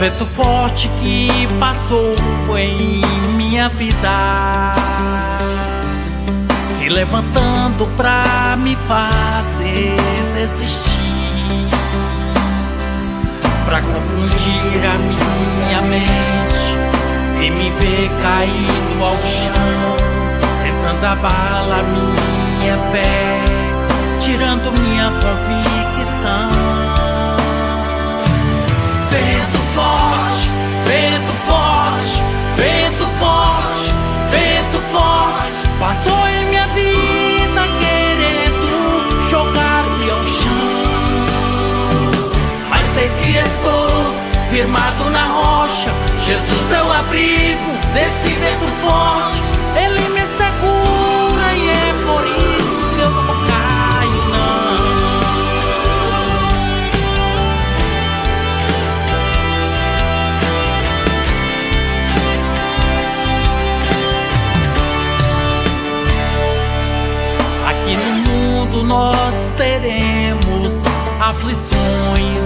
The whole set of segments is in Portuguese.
Vento forte que passou em minha vida, se levantando pra me fazer desistir, pra confundir a minha mente e me ver caído ao chão, tentando abalar minha fé, tirando minha convicção. Vento forte, vento forte, vento forte, vento forte, passou em minha vida querendo jogar-me ao chão. Mas sei que estou firmado na rocha, Jesus é o abrigo desse vento forte. Ele me segura e é por isso que eu não caio, não. Aqui no mundo nós teremos aflições,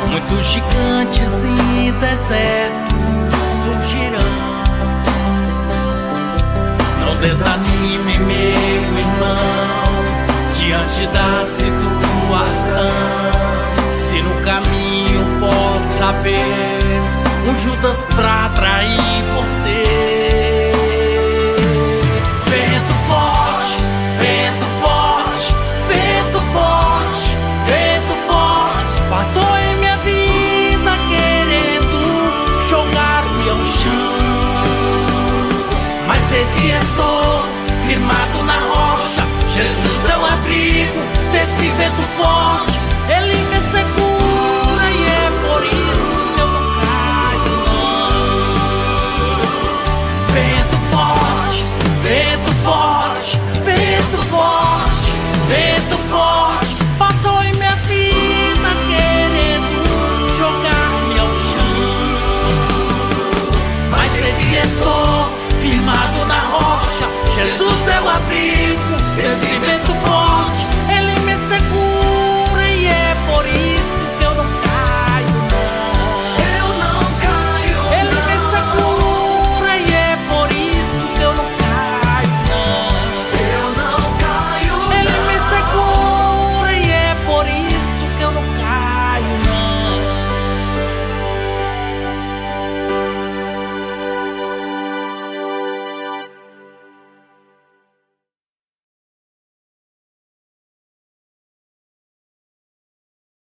muitos gigantes e desertos surgirão. Não desanime, meu irmão, diante da situação. Se no caminho possa haver um Judas pra atrair você. Vento forte, vento forte, vento forte, vento forte, passou em minha vida querendo jogar-me ao chão. Mas sei que estou firmado na rocha, Jesus é o abrigo desse vento forte. Ele me segura e é por isso que eu não caio, não. Vento forte, vento forte, vento forte, vento forte, passou em minha vida querendo jogar-me ao chão. Mas sei que estou firmado na rocha, Jesus é o abrigo desse vento forte.